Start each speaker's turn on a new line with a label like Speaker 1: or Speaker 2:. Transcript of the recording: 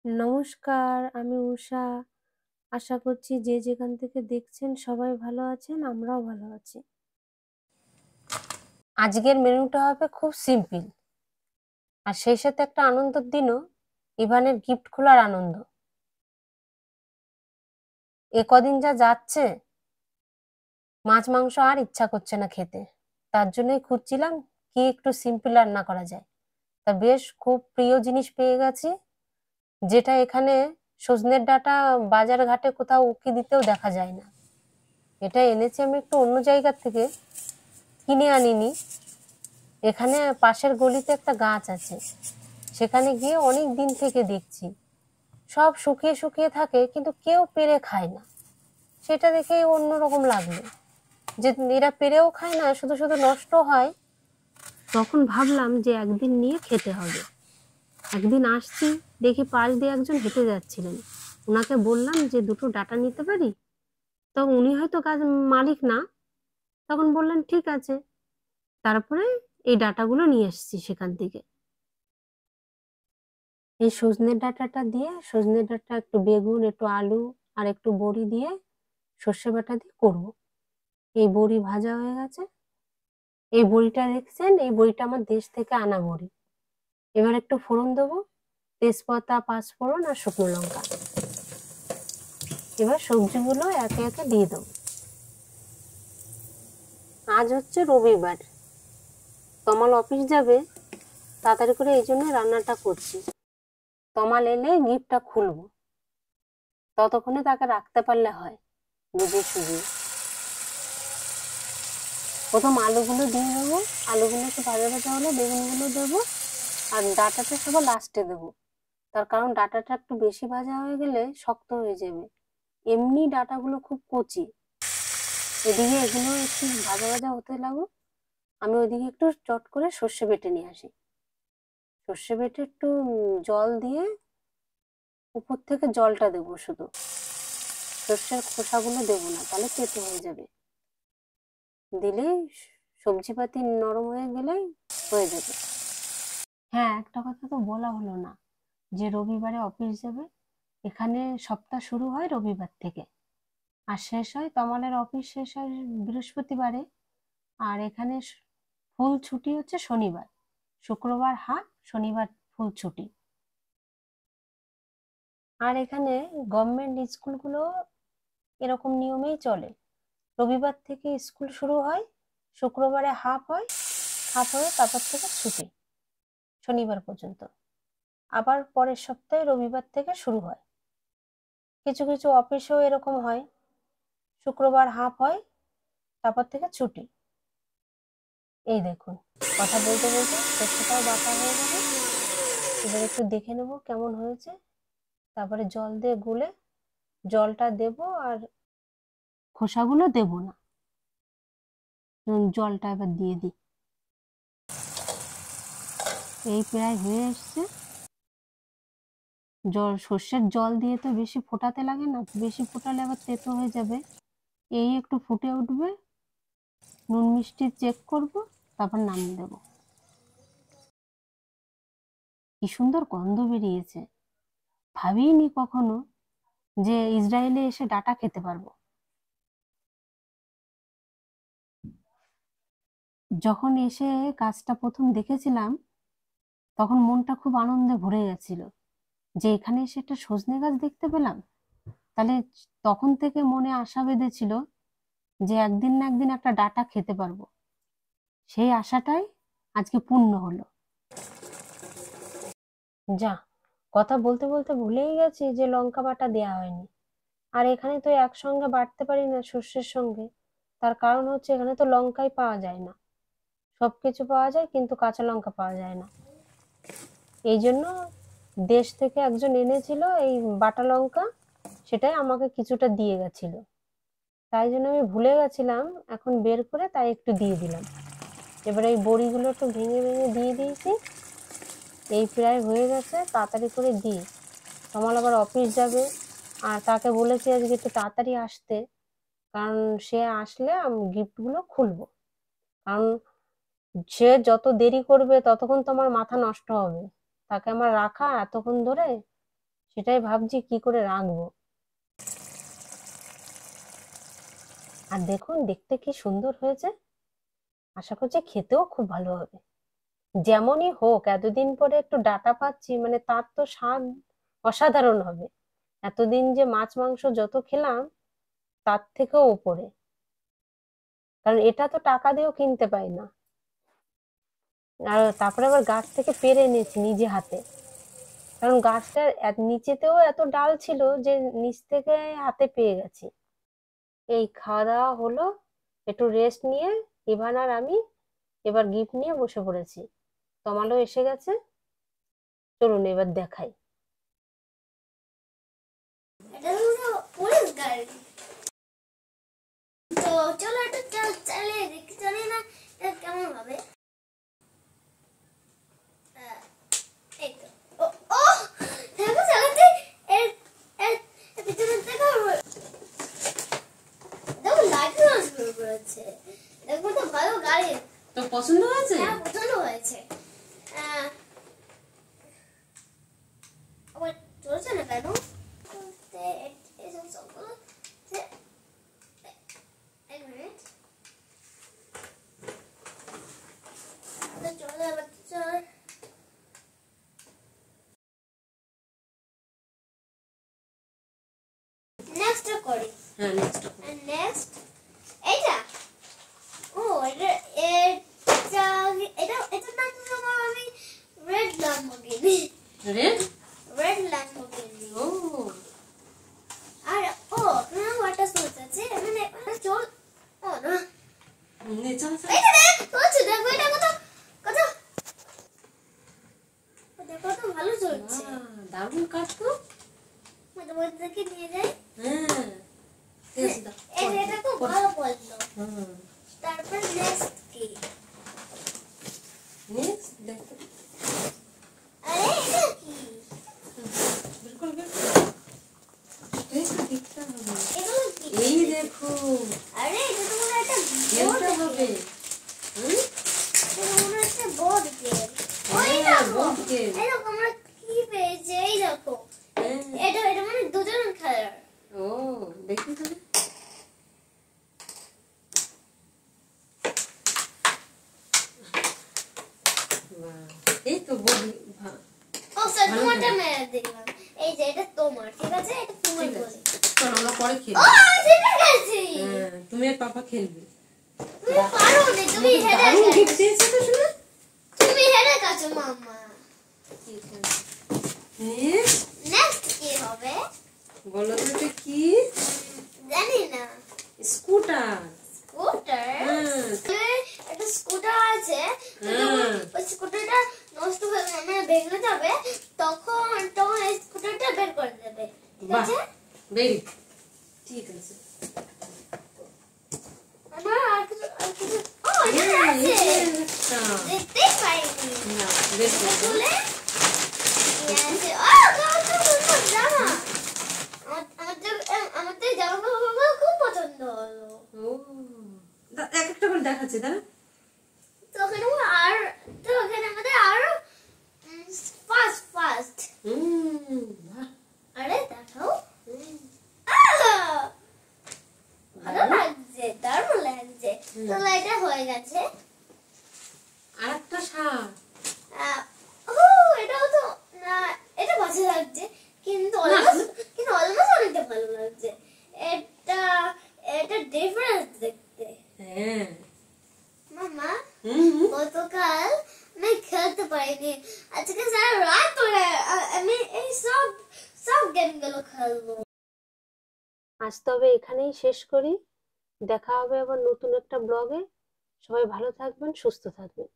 Speaker 1: নমস্কার, আমি উষা। আশা করছি যে যেখান থেকে দেখছেন সবাই ভালো আছেন, আমরাও ভালো আছি। আজকের মেনুটা হবে খুব সিম্পল, আর সেই সাথে একটা আনন্দের দিনও, ইভানের গিফট খোলার আনন্দ। এ কদিন যা যাচ্ছে, মাছ মাংস আর ইচ্ছা করছে না খেতে। তার জন্যই খুঁজছিলাম কি একটু সিম্পল রান্না করা যায়। তা বেশ খুব প্রিয় জিনিস পেয়ে গেছি, যেটা এখানে সজনের ডাঁটা বাজার ঘাটে কোথাও উকি দিতেও দেখা যায় না। এটা এনেছি আমি একটু অন্য জায়গা থেকে, কিনে আনিনি। এখানে পাশের গলিতে একটা গাছ আছে, সেখানে গিয়ে অনেক দিন থেকে দেখছি সব শুকিয়ে শুকিয়ে থাকে, কিন্তু কেউ পেরে খায় না। সেটা দেখে অন্যরকম লাগলো যে এরা পেরেও খায় না, শুধু শুধু নষ্ট হয়। তখন ভাবলাম যে একদিন নিয়ে খেতে হবে। একদিন আসছি, দেখি পাশ দিয়ে একজন হেঁটে যাচ্ছিলেন। ওনাকে বললাম যে দুটো ডাঁটা নিতে পারি? তো উনি হয়তো গাছ মালিক না, তখন বললেন ঠিক আছে। তারপরে এই ডাঁটাগুলো নিয়ে এসেছি সেখান থেকে। এই সজনে ডাঁটাটা দিয়ে, সজনে ডাঁটা একটু বেগুন, একটু আলু আর একটু বড়ি দিয়ে সর্ষে বাটা দিয়ে করবো। এই বড়ি ভাজা হয়ে গেছে। এই বড়িটা দেখছেন, এই বড়িটা আমার দেশ থেকে আনা বড়ি। এবার একটু ফোড়ন দেবো, তেজপাতা, পাঁচফোড়ন আর শুকনো লঙ্কা। এবার সবজিগুলো একে একে দিয়ে দেবো। আজ হচ্ছে রবিবার, তমাল অফিস যাবে, তাড়াতাড়ি করে এই জন্য রান্নাটা করছি। তমাল এলে গিফটটা খুলবো, ততক্ষণে তাকে রাখতে পারলে হয় বুঝে সুঝিয়ে। প্রথম আলুগুলো দিয়ে দেবো, আলুগুলো একটু ভাজা ভাজা হলে বেগুনগুলো দেবো, আর ডাঁটাটা সবার লাস্টে দেবো। তার কারণ ডাঁটাটা একটু বেশি ভাজা হয়ে গেলে শক্ত হয়ে যাবে। এমনি ডাঁটাগুলো খুব কচি। এদিকে এগুলো একটু ভাজা ভাজা হতে লাগুক, আমি ওইদিকে একটু চট করে সর্ষে বেটে নিয়ে আসি। সর্ষে বেটে একটু জল দিয়ে উপর থেকে জলটা দেবো শুধু, সর্ষের খোসাগুলো দেবো না, তাহলে তেতো হয়ে যাবে। দিলেই সবজিপাতি নরম হয়ে গেলেই হয়ে যাবে। হ্যাঁ, একটা কথা তো বলা হলো না, যে রবিবারে অফিস যাবে। এখানে সপ্তাহ শুরু হয় রবিবার থেকে, আর শেষ হয়, তমালের অফিস শেষ হয় বৃহস্পতিবারে। আর এখানে ফুল ছুটি হচ্ছে শনিবার। শুক্রবার হাফ, শনিবার ফুল ছুটি। আর এখানে গভর্নমেন্ট স্কুলগুলো এরকম নিয়মেই চলে। রবিবার থেকে স্কুল শুরু হয়, শুক্রবারে হাফ হয়, হাফ হয়ে তারপর থেকে ছুটি শনিবার পর্যন্ত। আবার পরের সপ্তাহে রবিবার থেকে শুরু হয়। কিছু কিছু অফিসেও এরকম হয়, শুক্রবার হাফ হয়, তারপর থেকে ছুটি। এই দেখুন, কথা বলতে বলতে সর্ষেটাও বাটা হয়ে গেল। এবার একটু দেখে নেব কেমন হয়েছে, তারপরে জল দিয়ে গুলে জলটা দেব, আর খোসাগুলো দেব না। জলটা এবার দিয়ে দিই। এই প্রায় হয়ে এসছে। সর্ষের জল দিয়ে তো বেশি ফোটাতে লাগে না, বেশি ফোটালে আবার তেতো হয়ে যাবে। এই একটু ফুটে উঠবে, নুন মিষ্টি চেক করব, তারপর নামিয়ে দেব। কি সুন্দর গন্ধ বেরিয়েছে! ভাবিনি কখনো যে ইসরায়েলে এসে ডাটা খেতে পারবো। যখন এসে গাছটা প্রথম দেখেছিলাম, তখন মনটা খুব আনন্দে ভরে গেছিল যে এখানে এসে একটা সজনে গাছ দেখতে পেলাম। তাহলে তখন থেকে মনে আশা বেঁধেছিল যে একদিন না একদিন একটা ডাটা খেতে পারবো। সেই আশাটাই আজকে পূর্ণ হলো। যা, কথা বলতে বলতে ভুলেই গেছি যে লঙ্কা বাটা দেয়া হয়নি। আর এখানে তো একসঙ্গে বাটতে পারি না সর্ষের সঙ্গে। তার কারণ হচ্ছে এখানে তো লঙ্কাই পাওয়া যায় না। সবকিছু পাওয়া যায় কিন্তু কাঁচা লঙ্কা পাওয়া যায় না। এই জন্য দেশ থেকে একজন এনেছিল এই বাটা লঙ্কা, সেটাই আমাকে কিছুটা দিয়ে গেছিল। তাই জন্য আমি ভুলে গেছিলাম, এখন বের করে তাই একটু দিয়ে দিলাম। এবার এই বড়িগুলো একটু ভেঙে ভেঙে দিয়ে দিয়েছি। এই প্রায় হয়ে গেছে, তাড়াতাড়ি করে দিই। তমাল আবার অফিস যাবে, আর তাকে বলেছি আজকে একটু তাড়াতাড়ি আসতে, কারণ সে আসলে আমি গিফটগুলো খুলবো। কারণ সে যত দেরি করবে ততক্ষণ তো আমার মাথা নষ্ট হবে। তাকে আমার রাখা এতক্ষণ ধরে, সেটাই ভাবছি কি করে রাখবো। আর দেখুন দেখতে কি সুন্দর হয়েছে, আশা করছি খেতেও খুব ভালো হবে। যেমনই হোক এতদিন পরে একটু ডাটা পাচ্ছি, মানে তার তো স্বাদ অসাধারণ হবে। এতদিন যে মাছ মাংস যত খেলাম তার থেকেও উপরে, কারণ এটা তো টাকা দিয়েও কিনতে পাই না। আর তারপরে আবার গাছ থেকে পেড়ে এনেছি নিজে হাতে, কারণ গাছটার নিচেতেও এত ডাল ছিল যে নিচ থেকে হাতে পেয়ে গেছি। এই খাওয়া দাওয়া হলো, একটু রেস্ট নিয়ে ইভান আর আমি এবার গিফট নিয়ে বসে পড়েছি। তমালও এসে গেছে, চলুন এবার দেখাই।
Speaker 2: এটা হলো পুলিশ গাড়ি। তো চলো এটা চালিয়ে দেখি, জানি না এটা কেমন হবে। এই তো ও ও দেখো চালাতে এর এর এর পিছনে দেখো দেখো লাইট শুরু করেছে। দেখো তো ভালো গাড়ি।
Speaker 1: তো পছন্দ হয়েছে?
Speaker 2: হ্যাঁ পছন্দ হয়েছে। আবার চলছে না কেন? এসব সবগুলো এক মিনিট চলে চলে নেক্সট করি।
Speaker 1: হ্যাঁ নেক্সট।
Speaker 2: নেক্সট এইটা ও এটা এটা এটা এটা নাম দিলাম আমি red Lamborghini.
Speaker 1: Red
Speaker 2: red Lamborghini.
Speaker 1: ও
Speaker 2: আর ও না ওয়াটার সোর্স আছে মানে চল ও না
Speaker 1: নে চল চল।
Speaker 2: এটা দেখ চলছে, দেখো এটা কত কত দেখো তো ভালো চলছে।
Speaker 1: দারুণ কাজ তো।
Speaker 2: মানে ওদেরকে নিয়ে যাই।
Speaker 1: হ্যাঁ ঠিক আছে দাও।
Speaker 2: এটা তো ভালো বললো।
Speaker 1: হুম
Speaker 2: তারপর নেক্সট কি?
Speaker 1: নেক্সট দেখো।
Speaker 2: আরে এটা কি?
Speaker 1: বিলকুল বিলকুল দেখো দেখতে হবে।
Speaker 2: এগুলো কি?
Speaker 1: এই দেখো
Speaker 2: আরে এটা তো মনে হয় একটা
Speaker 1: খেলতে
Speaker 2: বোর্ড
Speaker 1: হবে। হুম
Speaker 2: এটা মনে হয় একটা বোর্ড গেম। ওই
Speaker 1: হ্যাঁ,
Speaker 2: দেখো
Speaker 1: board game।
Speaker 2: এই দেখো আমরা কি পেয়েছি, এই দেখো
Speaker 1: হ্যাঁ।
Speaker 2: এটা এটা মানে দুজন খেলার।
Speaker 1: ও দেখি তাহলে। বাহ, এই তো বলি
Speaker 2: ও স্যার
Speaker 1: ভালো
Speaker 2: তোমারটা
Speaker 1: খেলা।
Speaker 2: মেরে দিলাম। এই যে এটা তোমার, ঠিক আছে এটা তোমার
Speaker 1: ঠিক
Speaker 2: বলি।
Speaker 1: আছে চল আমরা পরে খেলি।
Speaker 2: ও ঠিক আছে
Speaker 1: হ্যাঁ তুমি আর পাপা খেলবে।
Speaker 2: তুমি পারো না, তুমি হেরে
Speaker 1: দারুণ
Speaker 2: গেছো।
Speaker 1: গিফট দিয়েছে তো শুনে।
Speaker 2: তুমি হেরে গেছো মাম্মা।
Speaker 1: ঠিক আছে নেক্সট
Speaker 2: নেক্সট কি হবে
Speaker 1: বলো তো এটা কি?
Speaker 2: জানি না।
Speaker 1: স্কুটার।
Speaker 2: স্কুটার?
Speaker 1: হ্যাঁ
Speaker 2: একটা স্কুটার আছে, তো
Speaker 1: হ্যাঁ।
Speaker 2: যখন ওই স্কুটারটা নষ্ট হয়ে মানে ভেঙে যাবে তখন তখন এই স্কুটারটা বের করে দেবে, ঠিক
Speaker 1: বাহ
Speaker 2: আছে?
Speaker 1: ভেরি ঠিক আছে।
Speaker 2: আমার আর কিছু ও এটা
Speaker 1: হ্যাঁ,
Speaker 2: আছে,
Speaker 1: এই যে একটা।
Speaker 2: দেখতেই পাইনি।
Speaker 1: না দেখো
Speaker 2: খুলে নিয়ে আসে। ও কত সুন্দর জামা। আমাদের জামা কাপড়গুলো খুব পছন্দ হলো।
Speaker 1: ও এক একটা করে দেখাচ্ছে তাই না?
Speaker 2: তো ওখানে আর তো ওখানে আমাদের আরো ফাস্ট ফাস্ট।
Speaker 1: বাহ
Speaker 2: আরে দেখাও। আহ! ভালো লাগছে, দারুণ লাগছে। তো এটা হয়ে গেছে।
Speaker 1: আর একটা শাক।
Speaker 2: ও এটাও তো না, এটা ভালো লাগছে কিন্তু অলমোস্ট অনেকটা ভালো লাগছে। এটা এটা ডিফারেন্স দেখতে।
Speaker 1: হ্যাঁ
Speaker 2: মামা
Speaker 1: হুম
Speaker 2: গতকাল আমি খেলতে পারিনি, আজকে সারা রাত ধরে আমি এই সব সব গেমগুলো খেলবো।
Speaker 1: আজ তবে এখানেই শেষ করি, দেখা হবে আবার নতুন একটা ব্লগে। সবাই ভালো থাকবেন, সুস্থ থাকবেন।